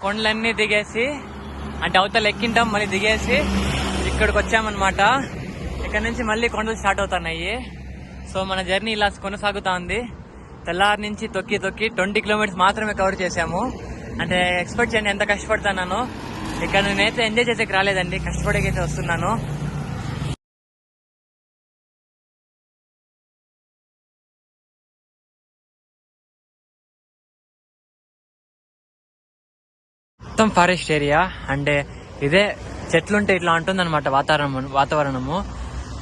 కొండలన్నీ దిగేసి అంటే అవతల ఎక్కింటాం, మళ్ళీ దిగేసి ఇక్కడికి వచ్చామన్నమాట. ఇక్కడ నుంచి మళ్ళీ కొండలు స్టార్ట్ అవుతున్నాయి. సో మన జర్నీ ఇలా కొనసాగుతా ఉంది. తెల్లారి నుంచి తొక్కి 20 కిలోమీటర్స్ మాత్రమే కవర్ చేశాము. అంటే ఎక్స్పెక్ట్ చేయండి ఎంత కష్టపడతాను. ఇక్కడ నేనైతే ఎంజాయ్ చేసేకి రాలేదండి, కష్టపడేకైతే వస్తున్నాను. మొత్తం ఫారెస్ట్ ఏరియా. అంటే ఇదే చెట్లుంటే ఇట్లా ఉంటుందన్నమాట వాతావరణము.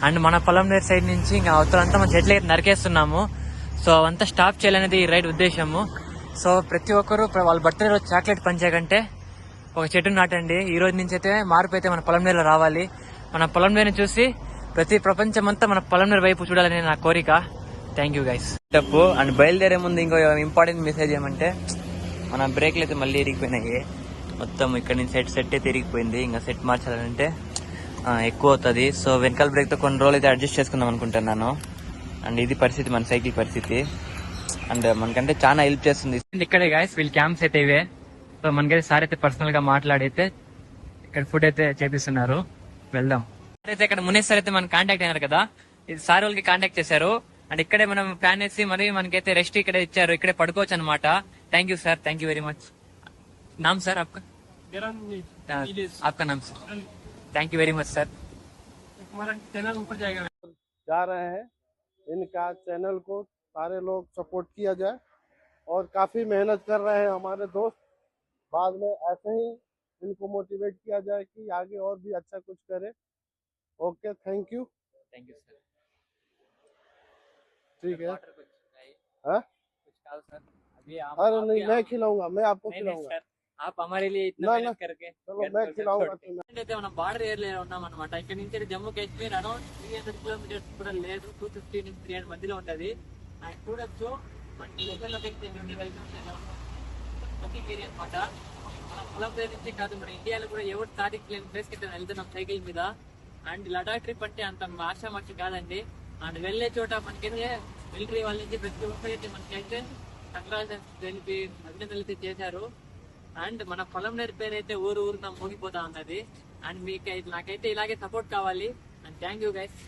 అండ్ మన పొలంనేరు సైడ్ నుంచి ఇంకా అవతలంతా మన చెట్లు అయితే నరికేస్తున్నాము. సో అవంతా స్టాప్ చేయాలనేది ఈ రైడ్ ఉద్దేశము. సో ప్రతి ఒక్కరు వాళ్ళ బర్త్డే రోజు చాక్లెట్ పంచేకంటే ఒక చెట్టు నాటండి. ఈ రోజు నుంచి అయితే మార్పు అయితే మన పొలంనేరులో రావాలి. మన పొలంనేరుని చూసి ప్రపంచం అంతా మన పొలంనేరు వైపు చూడాలని నా కోరిక. Thank you guys. తప్పు అండ్ బయలుదేరే ముందు ఇంకో ఇంపార్టెంట్ మెసేజ్ ఏమంటే, మన బ్రేక్లు అయితే మళ్ళీ ఇరిగిపోయినాయి. మొత్తం ఇక్కడ నుంచి సెట్ అయితే ఇరిగిపోయింది. ఇంకా సెట్ మార్చాలంటే ఎక్కువ అవుతుంది. సో వెనకాల బ్రేక్ తో కొన్ని రోజులు అయితే అడ్జస్ట్ చేసుకుందాం అనుకుంటున్నాను. అండ్ ఇది పరిస్థితి, మన సైకిల్ పరిస్థితి. అండ్ మనకంటే చాలా హెల్ప్ చేస్తుంది. ఇక్కడే గాయస్ వీళ్ళు క్యాంప్స్ అయితే ఇవే. సో మనకైతే సార్ అయితే పర్సనల్ గా మాట్లాడైతే ఇక్కడ ఫుడ్ అయితే చేపిస్తున్నారు. వెళ్దాం. అయితే ఇక్కడ మునేష్ సార్ అయితే మనకి కాంటాక్ట్ అయినారు కదా, ఇది సార్ వాళ్ళకి కాంటాక్ట్ చేశారు. అండ్ ఇక్కడే మనం ప్లాన్ వేసి మరి మనకైతే రెస్ట్ ఇక్కడే ఇచ్చారు. ఇక్కడే పడుకోవచ్చు అనమాట. Thank you sir, thank you very much. नाम सर आपका? आपका नाम sir? Thank you very much sir. हमारा चैनल ऊपर जाएगा. जा रहे हैं, इनका चैनल को सारे लोग सपोर्ट किया जाए और काफी मेहनत कर रहे हैं हमारे दोस्त. बाद में ऐसे ही इनको मोटिवेट किया जाए कि आगे और भी अच्छा कुछ करे. Okay, thank you. Thank you sir. ठीक है. हाँ कुछ खाओ सर. अभी आप अरे नहीं, मैं खिलाऊंगा, मैं आपको खिलाऊंगा. आप हमारे लिए इतना मेहनत करके चलो मैं खिलाऊंगा. అయితే మనం బార్డర్ ఏరియాలో ఉన్నాం అనమాట. ఇక్కడ నుంచి జమ్మూ కాశ్మీర్ అరౌండ్ 300 కిలోమీటర్స్ కూడా లేదు, 250 నుంచి 300 మధ్యలో ఉంటది. అండ్ చూడొచ్చు అనమాట. మన పొలం నుంచి కాదు, మన ఇండియాలో కూడా ఎవరు తారీఖు లేని ప్లేస్ కి వెళ్తున్నాం సైకిల్ మీద. అండ్ లడాక్ ట్రిప్ అంటే అంత ఆశామాషి కాదండి. అండ్ వెళ్లే చోట మనకైతే మిలిటరీ వాళ్ళ నుంచి ప్రతి ఒక్కరైతే మనకైతే కంగ్రాచులేషన్స్ తెలిపి అభినందనలు అయితే చేశారు. అండ్ మన పొలంనేరు పేరు అయితే ఊరు ఊరున మోగిపోతా ఉన్నది. అండ్ మీకు నాకైతే ఇలాగే సపోర్ట్ కావాలి. And thank you guys.